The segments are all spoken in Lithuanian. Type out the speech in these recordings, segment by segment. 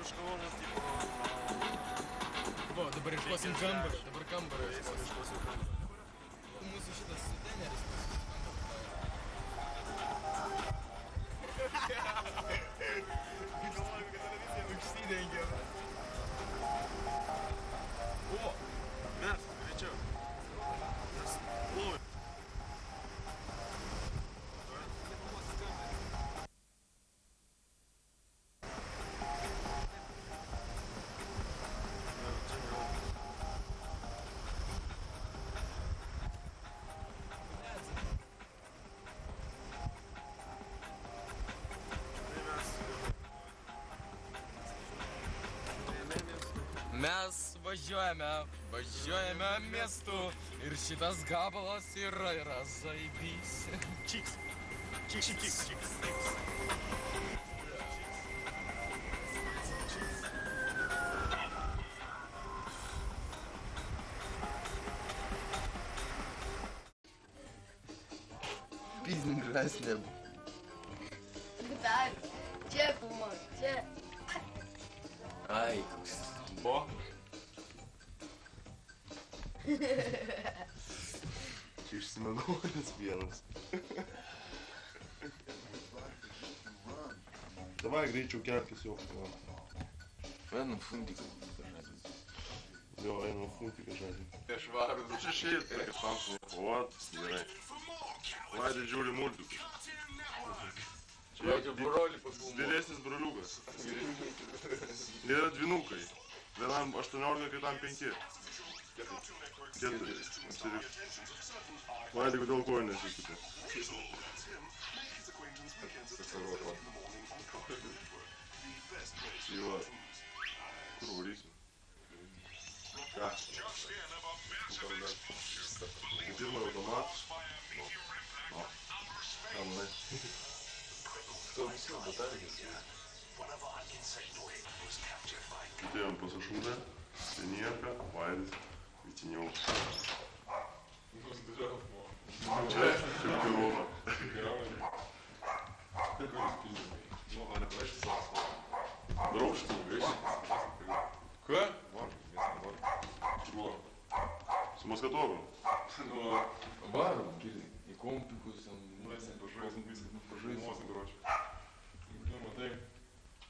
Miškalonės tipo... Va, dabar iškosim kambarį, dabar kambarį iškosim. Mūsų šitas suteneris galvoju, kad televizija užsidengia. O! Mes, greičiau. Mes lovė. Mes važiuojame miestu ir šitas gabalas yra zaibys. Čiks. Пиздник раснем. Так, čia puma, čia. Ai, koks Bo. Čia išsimenuolis vienas. Davai greičiau kelkis jau. Vieną fundiką. Jo, einam fundiką žadį. Aš varu, nu čia šiaip, tai kažkam su... O, gerai. Vaidai žiūri multikus. Čia brolį pafilmuoti. Vyresnis broliukas. Yra dvinukai. Vienam 18, kitam 5. 4. Vaidai, kodėl kojų nesisipė? Jo. Kur varysim? Ką? Pirmą automatus. O. Ką manai? Atėjom pasišūdę, Stenieka, Vaidis, Vitiniaus. Čia Kirūna. Draugštis. Ką? Su maskatovu. Varom, į kompikus, Pažaisim, короче. Nu, matai.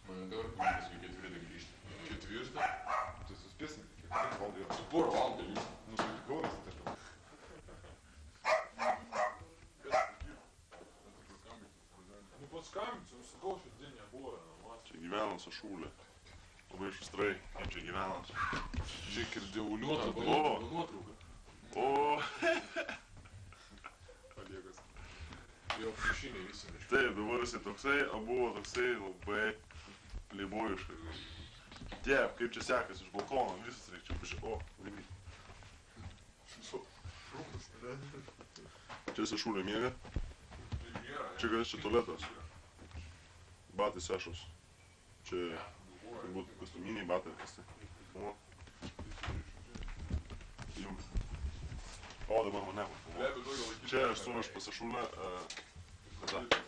Man dabar pavyzdys, kai ketvirtą grįžti. Ketvirtą? Ты успешный? Как Валдер? Porą valandų liūs. Ну, ты договорился от этого? Nu, paskambinsiu, sakau, šį dienį nebuvo, namačiau. Čia gyvenam su šūlė. Labai šustrai, kaip čia gyvenam. Žiūrėk ir dievuliuotą, O. nuotrauką. O, Paliekas. Jo priešiniai visi miškai. taip, dabar jisai toksai, o buvo toksai labai pleibojiškas. Tiep, kaip čia sekasi iš balkono, visas reikčiau pažiūrėti. O, lygiai. Čia jisai šūlė miega. Čia kas čia tualetas. Batai sešos. Čia turbūt kostiuminiai batai kas tai. O. Jums. O, dabar mane. Čia aš su aš pasišūlę. Kada?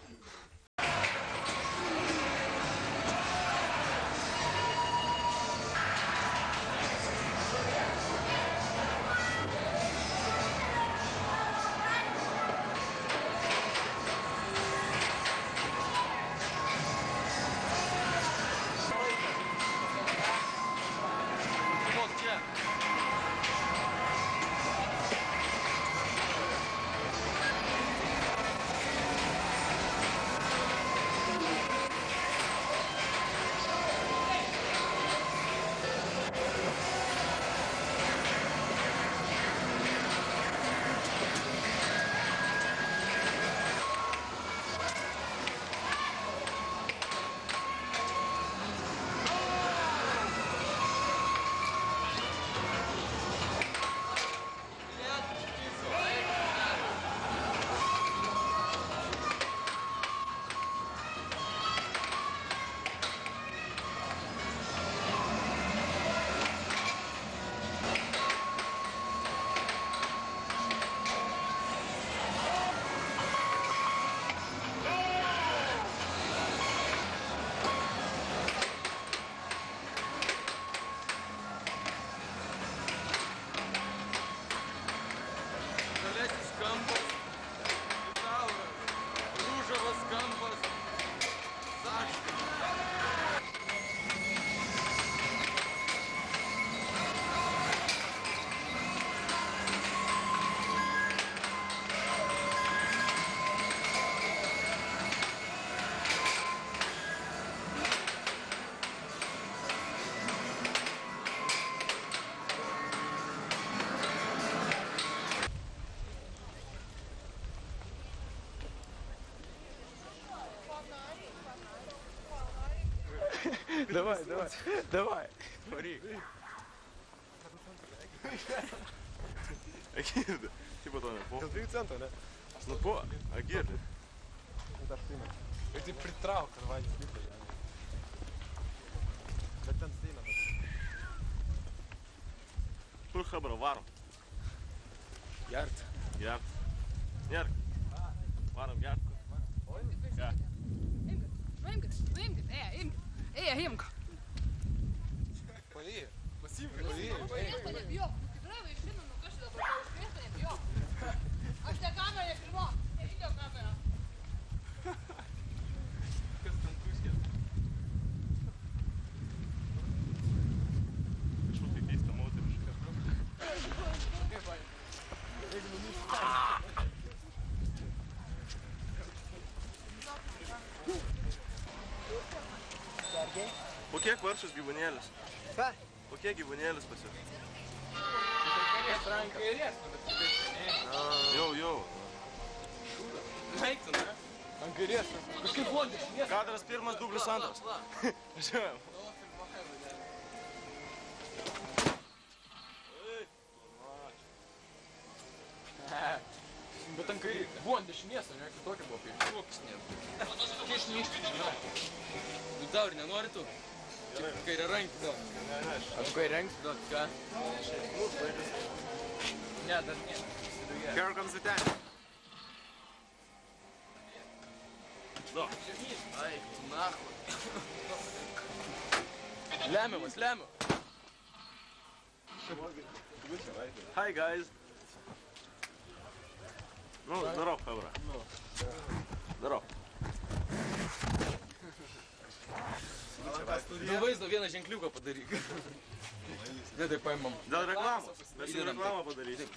Давай. Varyk. Agirdi. Tipo to nepo. Dėl 2 centų, ne? Nu po, agirdi. Ir tai pritrauk, kad vagys lipa. Bet ten steina. Kur Hebra, varom. Gert. Gert. Nerk. Varom gert. Imkit, imk. Palyja. Pasimk, Užkrėsta nebijok, tikrai vaišinu, kas čia dabar užkrėsta nebijok. Aš te kamerą nekrimu, video kamerą. Kas ten kuskės? Kažkokia keista moteriška. O kiek varšas gyvūnėlis? Ką? O kiek gyvūnėlis pas jūs? Kairės ranka. Kairės, bet kitaip seniai. Jau. Eik tu, ne? Ant kairės. Kažkaip buvo dešinės. Kadras pirmas, dublis antras. Važiuojam. Bet ant kairės. Buvo ant dešinės, o ne kitokia buvo prieš. Koks net. Čia išnykšti, žinai. Tu dabar nenori tu? Čia kairė rankį duot. Ar tu kairė rankį duot, ką? Ne, dar ne. Here comes the time. Nu. Ai, tu nahu. Lemiamas. Hi guys. Nu, darau, Hebra. Darau. Dėl vaizdo vieną ženkliuką padaryk. Ne, tai paimam. Dėl reklamos. Mes jau reklamą padarysim.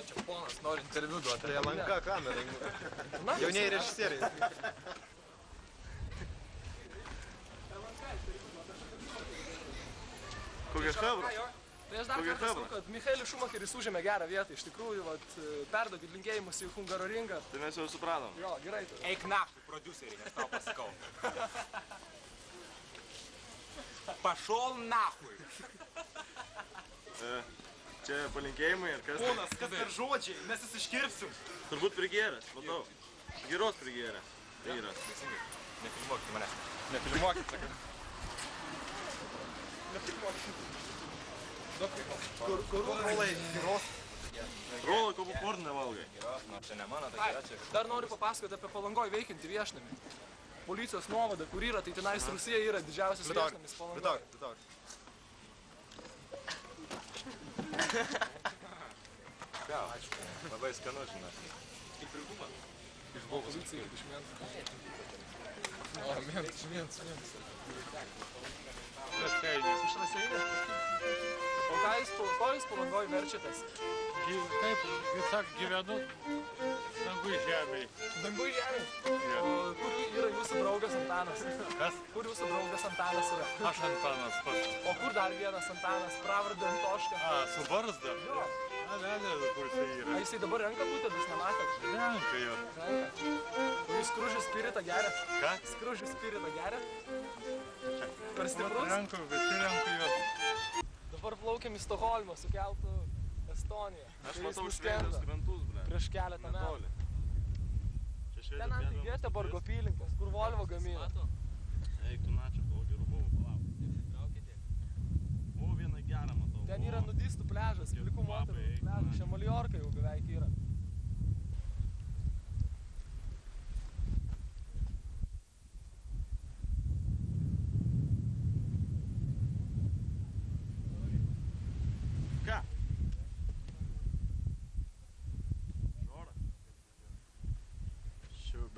Čia ponas nori interviu duoti. Tai lanka kamera. Jaunieji režisieriai. Kokia Hebra? Tai aš dar kartą sakau, kad Michaelis Schumacheris užėmė gerą vietą. Iš tikrųjų, perduokit linkėjimus į Hungaroringą. Tai mes jau supratom. Jo, gerai. Eik nahui, prodiuseriai, nes tau pasakau. Pašol nahui. Čia palinkėjimai ir kas? Ponas, kas per žodžiai, mes jis iškirpsim. Turbūt prigėręs, matau. Geros prigėrė. Vyras. Nefilmuokit manęs. Nefilmuokit, sakau. Kur rolai geros? Rolą ko popkorn nevalgai. Nors čia ne mano, tai yra čia. Dar noriu papasakoti apie Palangoj veikiantį viešnamį. Policijos nuovada, kur yra, tai tenais Rusija yra didžiausias viešnamis Palangoj. Vidor. Ačiū. Labai skanu, žinai. Kaip ir guma. Iš policija, iš Miensko. O, Miensko. Iš Raseinių. O ko jūs Palangoj verčiatės? Kaip sako, gyvenu dangui žemėj. Dangui žemėj? O kur yra jūsų draugas Antanas? Kas? Kur jūsų draugas Antanas yra? Aš Antanas pats. O kur dar vienas Antanas, pravardę Antoška? Su barzda? Jo. Ne, kur jisai A yra. jisai dabar renka būtent, jūs nematėt? Renka jo. Renka. O jūs skružių spiritą geria? Ką? Skružių spiritą geria? Per stiprus? Renka, visi renka jo. Dabar plaukiam į Stokholmą su keltu Estoniją. Aš Ir jis matau nuskendo švedijos krantus, ble. prieš keletą metų. Netoli. Čia švedijos Ten ant Göteborgo apylinkės, kur Volvo gamina. Eik tu načio, kol gerų buvo, palauk. O, vieną gerą matau. Ten yra nudistų pliažas, plikų moterų pliažas. Čia Maljorka jau beveik yra. Ką? Žora?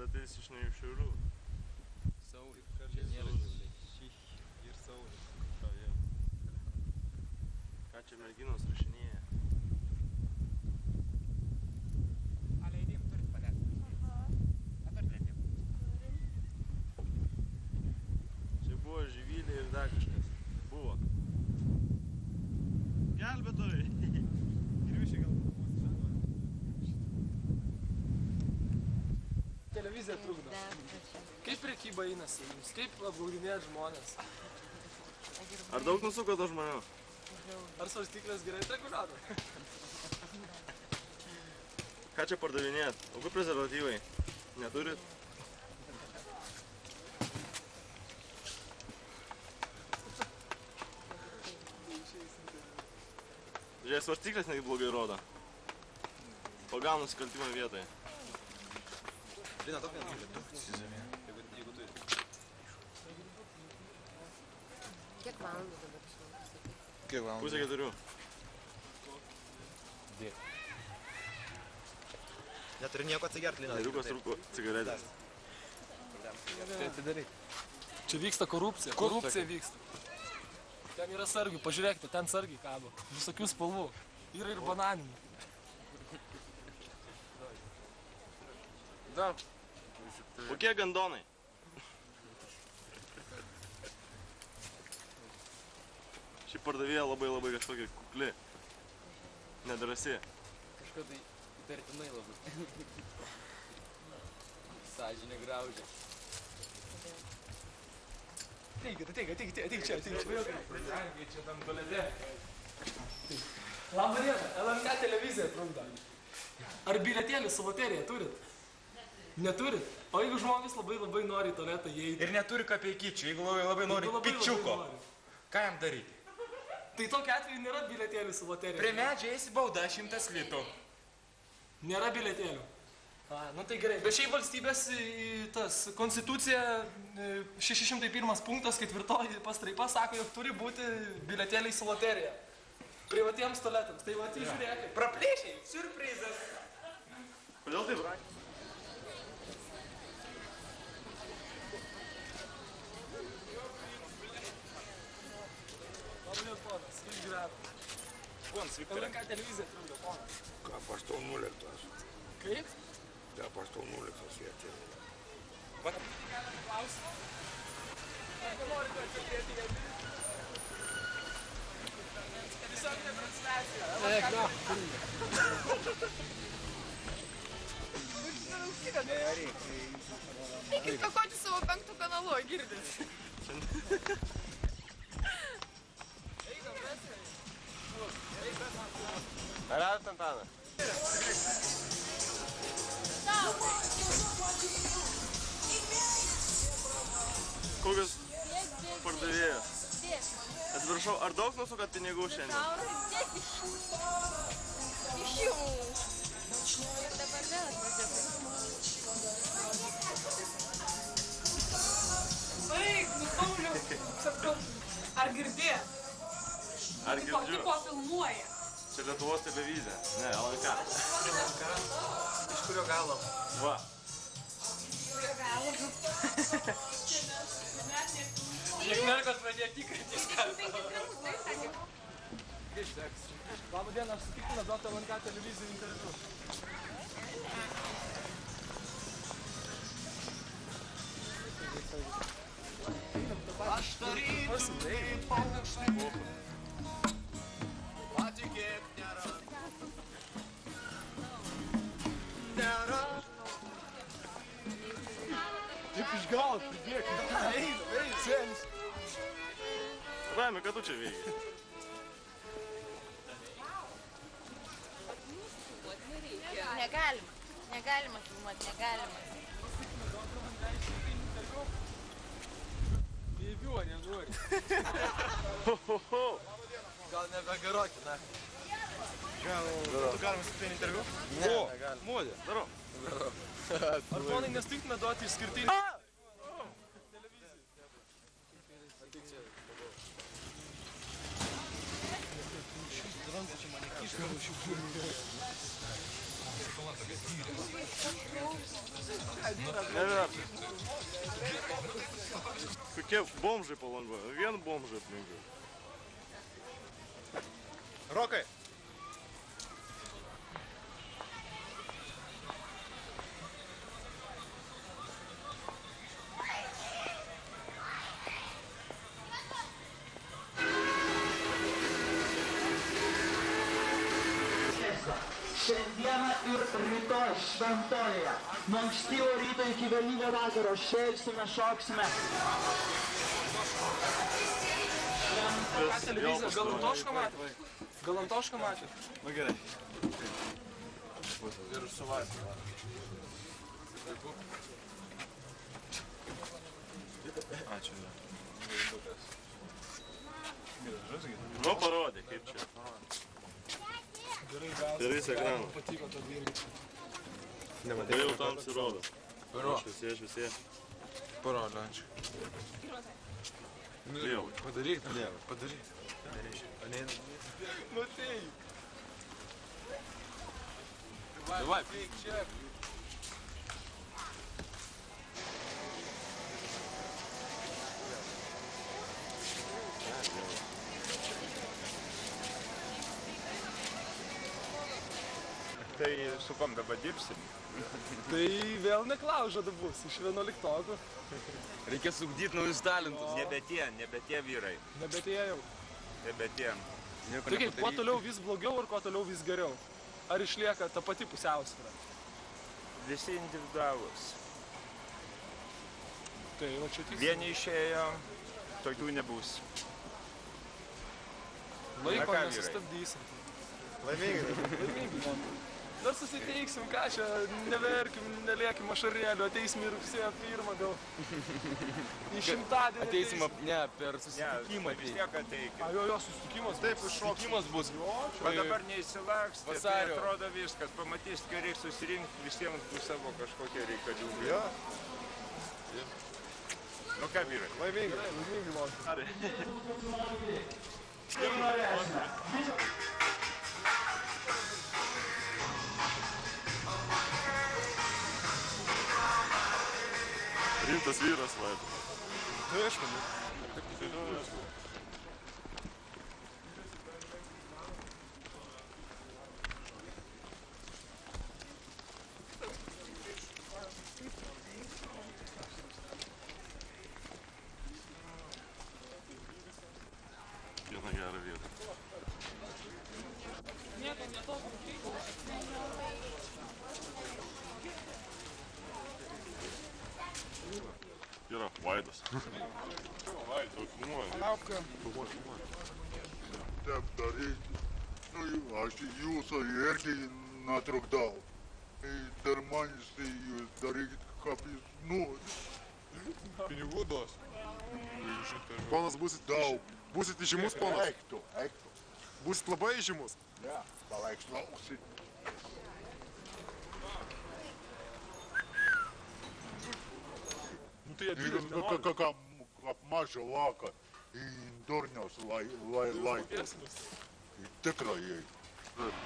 Bet jis iš ne iš šiaurių. Saulis. Čia nėra ir Saulis. Ką čia merginos rašinėja? A leidim turit paleisti? A turit leidim? Čia buvo Živilė ir dar kažkas. Buvo. Gelbėtojai! televizija trukdo. Kaip prekyba einasi jums? Kaip apgaudinėt žmonės? Ar daug nusuko to žmonių? Ar svarstyklės gerai reguliuoja? Ką čia pardavinėt? O kaip prezervatyvai? Neturit? Žiūrėk, svarstyklės negi blogai rodo. Pagaunu nusikaltimą vietoje. Lina, tau vieną jeigu turi. Kiek valandų dabar pasakyti? Kiek valandų? Pusę 4. Neturi nieko atsigert, Lina. Neriukas rūko cigaretės. Čia vyksta korupcija. Korupcija vyksta. Ten yra sargių, pažiūrėkite, ten sargiai kabo. Visokių spalvų. Yra ir bananinių. Kokie gandonai? Ši pardavėja labai kažkokia kukli. Nedrasi. Kažko tai įtartinai labai. Sąžinė graužia. Ateik čia. Čia tam tualete. Labą dieną, LNK televizija trukdo. Ar bilietėlį su loterija turit? Neturit? O jeigu žmogus labai nori į tualetą įeiti? Ir neturi kapeikyčių, jeigu labai nori pičiuko. Ką jam daryti? Tai tokiu atveju nėra bilietėlių su loterija. Prie medžio eisi bauda 100 litų. Nėra bilietėlių. Nu tai gerai, bet šiaip valstybės tas konstitucija 601 punktas 4 pastraipa sako, jog turi būti bilietėliai su loterija. Privatiems tualetams. Tai va, tai žiūrėkit. Praplėšiai, siurprizas. Kodėl taip brangiai? Labą ponas, kaip gyvena? Ponas Viktoras. LNK televizija trukdo, ponas. Ką pastau nuliktas? Kaip? Ką pastau nuliktas vietė? Klausimą? Ar norite atkalbėti jėdį? Tiesioginė transliacija. Eikit pakoti savo 5 kanalu, girdis. Ar Antana? Kokios pardavėjas? Atsiprašau, ar daug nusukat pinigų šiandien? Iš jų. Ir dabar vėl atvažiavai. Baig, Pauliau. Ar girdė? Ar girdžiu? Tipo filmuoja. Čia Lietuvos televizija. Ne, LNK. Iš kurio galo? Va. Kurio galo? Kiek mergas pradėjo tikrintis, ką. Labą dieną, aš sutikime duoti LNK televizijų interviu. Aš tarytum paukštį. Patikėk, nėra. Nėra. Taip išgaut, pridėk. Ei, senis. Raimi, ką tu čia veiki? Negalima filmuoti, negalima. Įviuo, nenori. Gal nebegaroti, na. Tu galima sutikti interviu? Ne, negali. Modė, darau. Ar ponai nesutiktume duoti išskirtinį? Neverta. Kokie bomžai Palangoje? Vien bomžai aplinkui. Rokai! Šiandieną ir rytoj šventojoje Nuo ankstyvo ryto iki vėlyvo vakaro šėlsime, šoksime. Ką televizija? Galantošką matė? Galantošką matė? Na gerai. Ir su laisvė. Ačiū. Nu, parodė, kaip čia. Per visą ekraną. Patiko to vyrai. Tai jau tam sirodo. Šviesė. Parodė, ačiū. Lievai. Padaryk, padaryk. Nu tai. Давай, čia. Tai su kom dabar dirbsim? Tai vėl neklaužada bus, iš 11-okų. Reikia sugdyti naujus talentus. Nebe tie vyrai. Nebetėjau. Nebe tie. Tai kaip, kuo toliau vis blogiau ir kuo toliau vis geriau? Ar išlieka ta pati pusiausvyrą? Visi individualūs. Tai va čia tiksliai. Vieni išėjo, tokių nebus. Laiko vyrai? nesustabdysim. Laimingai. Dar susiteiksim, ką čia, neverkim, neliekim ašarėlių, ateisim ir rugsėjo 1 gal. Į 100-dienį Ateisim, ne, per susitikimą. Vis tiek ateikit. Jo, susitikimas. Taip, Susitikimas bus. O dabar neįsilakstė, tai Vasario. atrodo viskas. Pamatys, kai reiks susirinkti, visiems bus savo kažkokie reikalingi. Jo. Nu ką, vyrai? Laimingai. Rimtas vyras, Vaida. Tai aišku. Viena gera vieta. Yra Vaidas. Laukka. Taip daryti. Nu, aš jūsų irgi netrukdau. Per manis tai jūs darykit, kaip jūs norit. Pinigų duos. Ponas būsit Daug. Būsit įžymus, ponas? Eiktų. Būsit labai įžymus? Ja, paveikslausit. Nu tai jie 20 nenori. Kaip mažą vaką į durniaus laitus. Tikrai.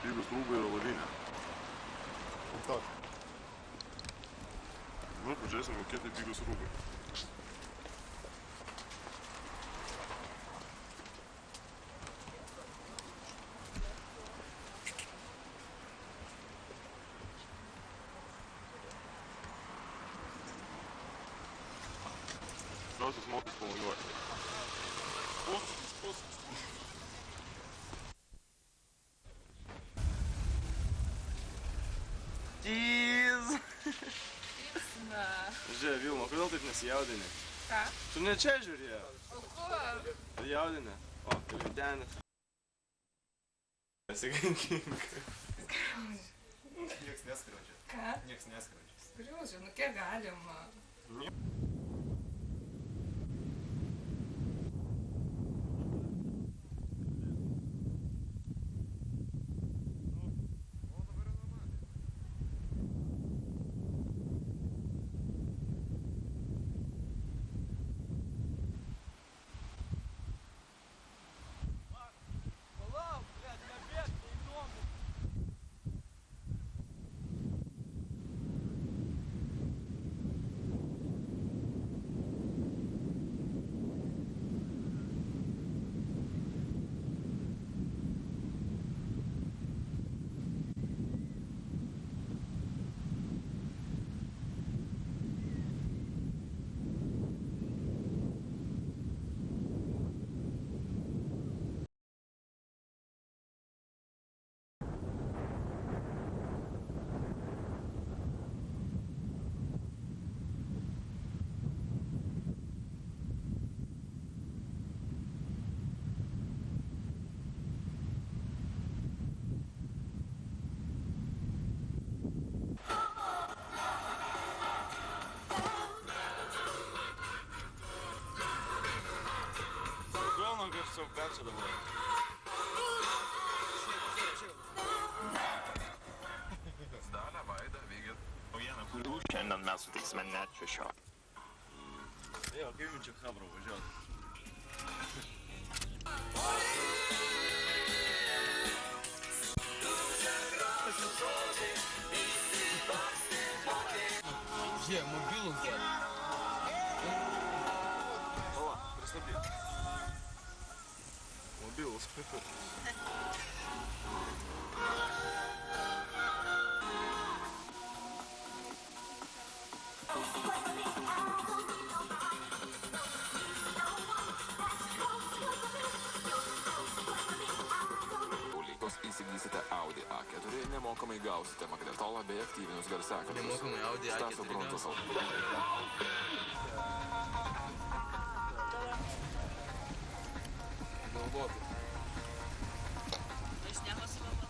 Pigūs rūbai ir lavinė. Tak. Nu, pažiūrėsim, kokie tai pigūs rūbai. Gausias mokas pavažiuoja. Pus. Jeez. Na. Žiūrėk, Vilma, kodėl taip nesijaudini? Ką? Tu ne čia žiūrėjo. O kur? Ar jaudini? O, kalvidenis. Nesigankink. Nieks neskriaudžia. Ką? Nieks neskriaudžia. Skriaudžia, nu kiek galima. Važiuok bensą dabar. Dalia, Vaida, Vigit. Kurių šiandien mes sutiksime net 16. Jo, kaip jums čia Habro važiuot? Jie, mobilus dar. Pala, pristabdyt. Mobilus. Įsigysite Audi A4, nemokamai gausite magnetolą bei aktyvinius garsiakalbius. Nemokamai Audi A4 Stasio Bruntos Galvotų. Jis nepasimama.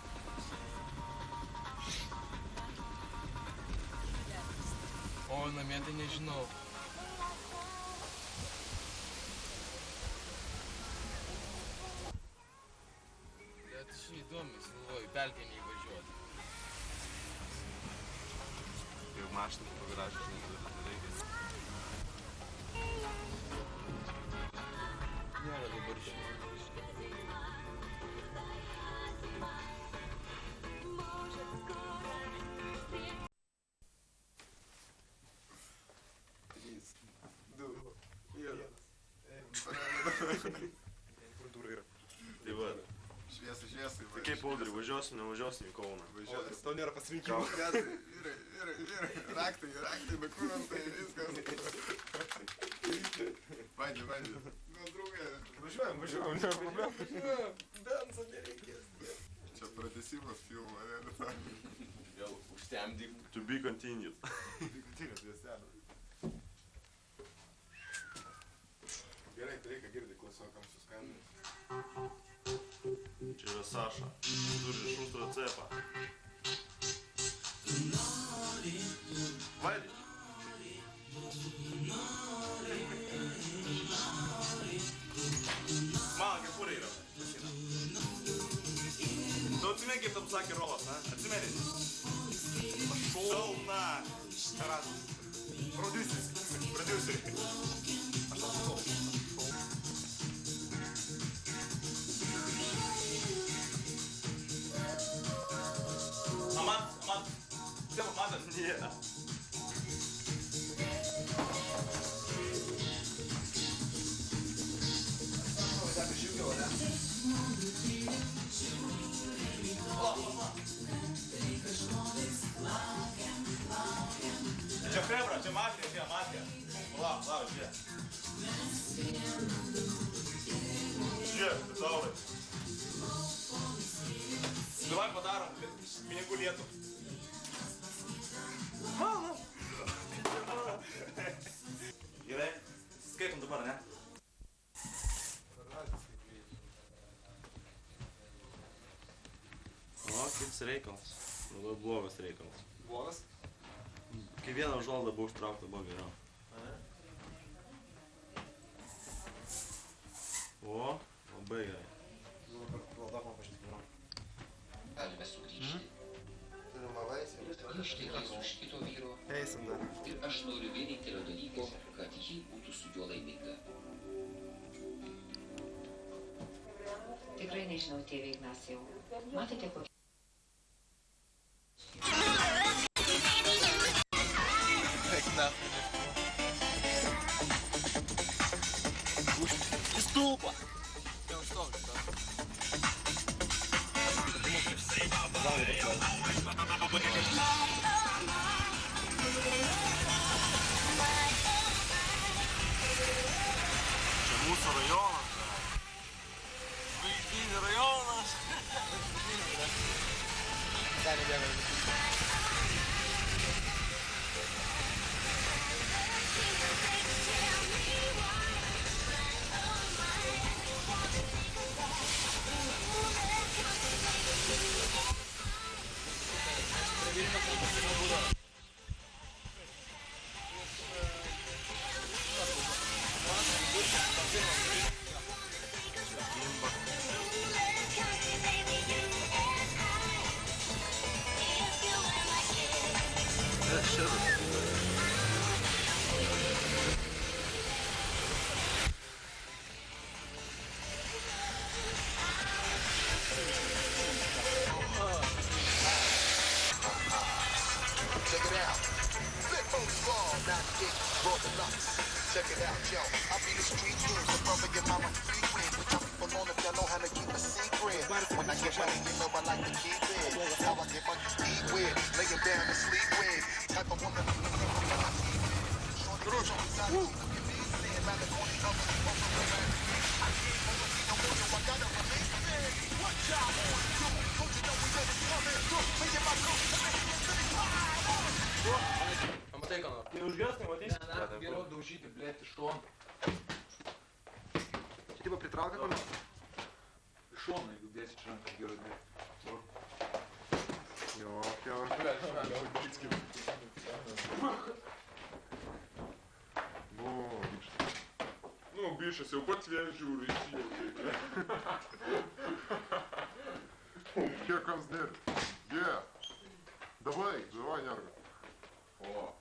O namie tai nežinau. Bet šį įdomis, galvoju, pelkę neįvažiuoti. Jau mašinų pagaražės nereikia. Nėra dabar šį. Tai va. Šviesai. Tai kaip Audrį, važiuosim, nevažiuosim į Kauną. Važiuosim. Tau nėra pasirinkimo. Vyrai. Raktai, dokumentai, viskas. Vaidži. Nu, draugai. Važiuojam, nėra problemų. Benzo nereikės. Čia pratęsimas filmo, ne? Jau užtemdyk. To be continued. Gerai, tai reikia girdį klausokams suskambinti. Čia yra Saša. Turi šustro cepą. Vaidį. Mano kepurė yra. Tu atsimeni, kaip tam sakė Rolas, na? Atsimeni? Šauna. Karatas. Prodiuseris. Aš tau sakau. Amat. Tėva, matas? Ne. Čia Febra, čia mafija. Lauk, žiūrėk. Žiūrėk, Taurai. Davai padarom pinigų lietų. Gerai, skaitom dabar, ne? O, kits reikalas. Labai blogas reikalas. Blogas? Kai vieną užuolaidą buvo užtraukta, buvo geriau. O, labai gerai. Valdak man pažįstamą. Galime sugrįžti. Turime laisvę. Ištekės už kito vyro. Eisim dar. Ir aš noriu vienintelio dalyko, kad ji būtų su juo laiminga. Tikrai nežinau, tėvė Ignacijau. Matėte kokį? Ступа! Я устал, Čia mūsų rajonas. Žvaigždynų rajonas. Check it out, yo. I be the street king, the brother your mama free with. But y'all people know if y'all know how to keep a secret. When I get money, you know I like to keep it. How I get money, eat with, lay it down and sleep with. Type of woman. Matai, ką nors? Tai užgesnai, matysi? Ne, geriau daužyti, blėt, iš šono. Čia tipo pritraukia ko nors? Iš šono, jeigu dėsi iš ranką, geriau dėti. Jo, pjaur. Nu, bišas jau pats vėl žiūri įsijauti. Here comes Nerd. Yeah. Давай, нервы. О.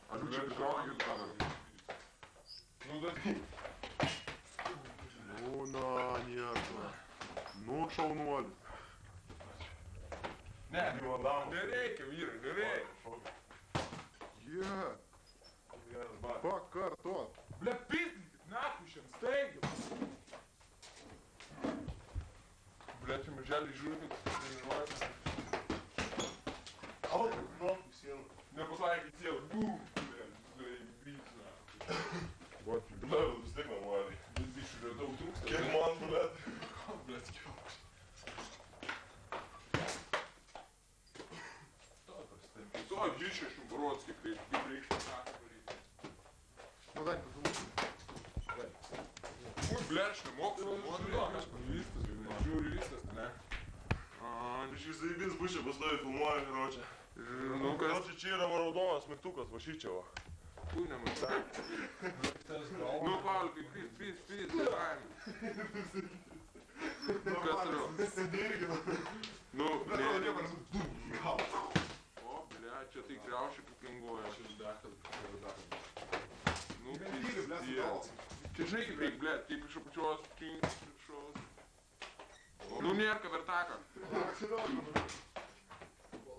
А Люча притрагивает камеру. Ну да. Ну на, нервы. Ну, шаунули. Nereikia, vyrai, nereikia. Yeah. Fuck, картон. Бля, пиздить, нахуй šiam steigiam. Бля, čia maželį žiūri, kad treniruojas. Auto кнопку сел. Nepasakė sėl, bum, bля, grįs, na. Вот, бля, vis tiek normaliai. Vis bišų yra daug trūksta. Kiek man, bля? Bля, skiauks. To, bišė Šimborodskį, kaip reikštų naktį varyti. Ну, дай подумай. Ой, бля, aš nemoku, aš pavyzdys, žiūri viskas, ne? Aš vis zaibis bušė pastovi filmuoju, karočią. Nu, kas? Karočią, čia yra raudonas mygtukas, va šičia va. Ui, nematai. Nu, Paulikai, pys, kaimai. Kas turiu? Nesidirgina. Nu, ne. Gal. O, bля, čia tai kriaušiai pakingoja. Čia dakal. Nu, pys. Čia žinai kaip reik, bля, taip iš apačios, čink, šaus. Nu, nėra ką vertaką.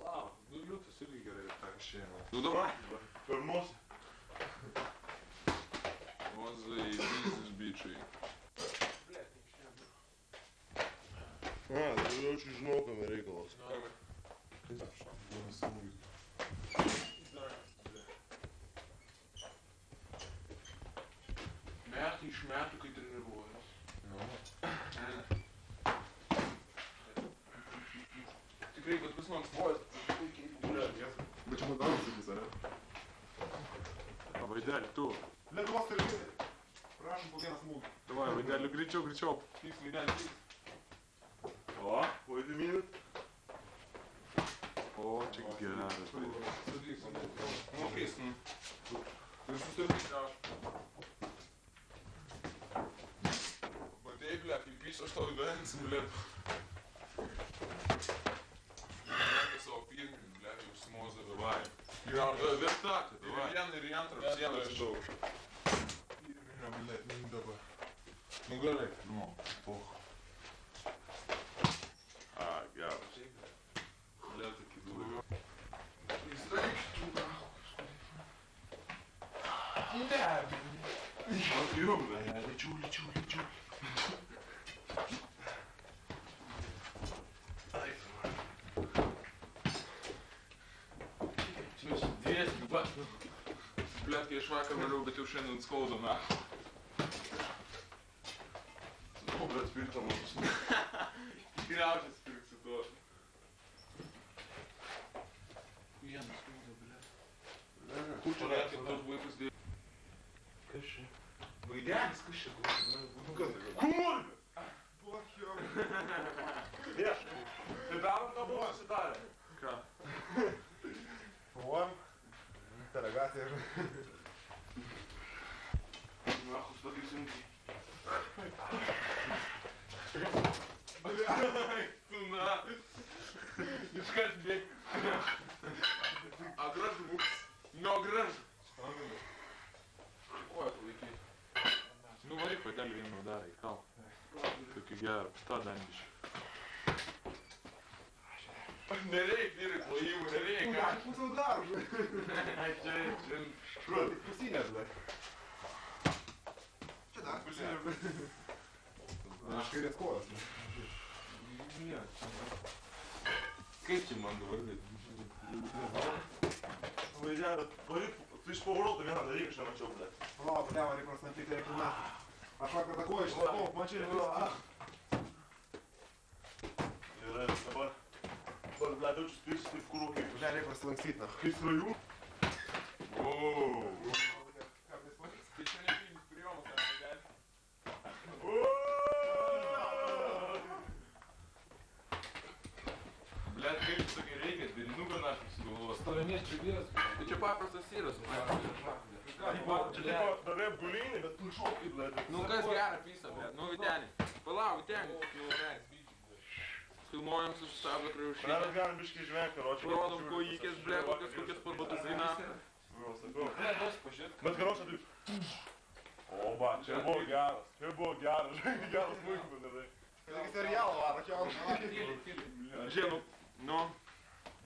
Wow, nu, liūtas irgi gerai vertakas šiandien. Nu, dabar. Per nosį. O, zaibizis bičiai. A, tai jau čia žinau, kam reikalas. Metai iš metų, kai treniruojas. Tikrai, kad vis man svojas, tai puikiai. Bet čia man sakys, ar? A, Vaidelį, tu. Lietuvos televizija. Prašom po vieną smūgį. Davai, Vaidelį, greičiau. Pyks, Vaidelį, pyks. O, wait a minute. O, čia geras. Sadyk, nu, kys, nu. Ir sustabdyk, aš. Matei, bля, kaip pys, aš tau įdėns, bля. Nereikia savo pirmį, bля, jau smozą, davai. Vertakė, davai. Ir į antrą sieną aš dauž. Pirminio, bля, dabar. Nu, gerai. Nu, poch. A, geras. Bля, tokį dūrį. Įstraikštų, ne, Jo, bля. Lėčiau. Dviesį, va. Blet, kai aš vakar valiau, bet jau šiandien skauda, na. O, bля, spirtą mūsų. Tikriausiai spirksiu to. Vienas skauda, blet. Kur čia reikia tos vaikus dėti? Kas čia? Vaidelis, kas čia klausia? Kur? Plak jau. Vieškai. Tai darom, ką buvo susitarę. Ką? Provuojam. Interrogacija ir... Nahus tokiai sunkiai. Tu na. Iškart bėg. A gražu būks. No gražu. Ko tu laikai? Nu varyk Vaidelį vieną darai, kal. Tokį gerą, tą dandišį. Nereik, vyrai, plojimų, nereik. Pusau darbų. Čia. Pusinė, ble. Čia dar pusinė, ble. Aš kairės kojas. Kaip čia man dabar? Važiavę, tu iš pavarotų vieną dalyką aš nemačiau, ble. O, ble, man reikia prastatyti reikia metų. Aš vakar tą koją išlapau, man čia reikia. Ir dabar, ble, daučius pirsis taip kūrų kaip. Ble, reikia prasilankstyt, na. Kaip srajų? Tai čia nepriims prijomus, ar negali? Blet, kaip tu sakai reikia, derinuką naškai sugalvos. Tolimiesčių vyras. Tai čia paprastas vyras. Čia tipo davė bulinį, bet tu šokai, ble. Nu kas gerą pysą, blet, nu Vytenį. Palauk, Vytenį. Filmuojam su stablo kriaušinį. Mes galim biškai žvengti, karočią. Rodom kojykės, ble, kokias parbatus eina. Bet karočią taip. O, va, čia buvo geras. Čia buvo geras. Geras muikas padarai. Taigi serialą varo, kiaulą. Žiūrėk, nu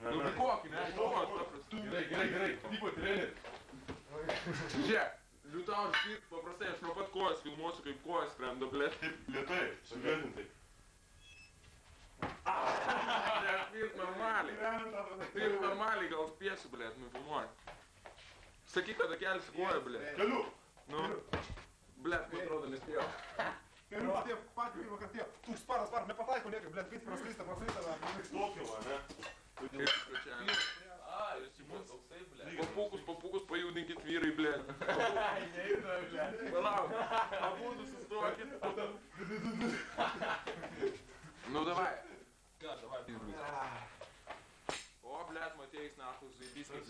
bukokį, ne, aš galvoju, paprastai. Gerai, tipo treneris. Žiūrėk, liutauris pirk, paprastai aš nuo pat kojas filmuosiu, kaip kojas skrenda, blėt. Taip, lietai, sugėdintai. Ne, pirk normaliai, gal spėsiu, blėt, nufilmuoju. Sakyk, kada kelsi koją, blėt. Keliu. Nu, blėt, man atrodo, nespėjau. Keliu, tie patį pirmą kartą, tu sparas, nepataiko niekaip, blėt, kaip praslysta. Tokio, va, ne? Papūkus pajudinkit vyrai, blėt. Palauk, abudu sustokit. Nu, davai. O, blėt, Matėjus, nahus, zaibys, kaip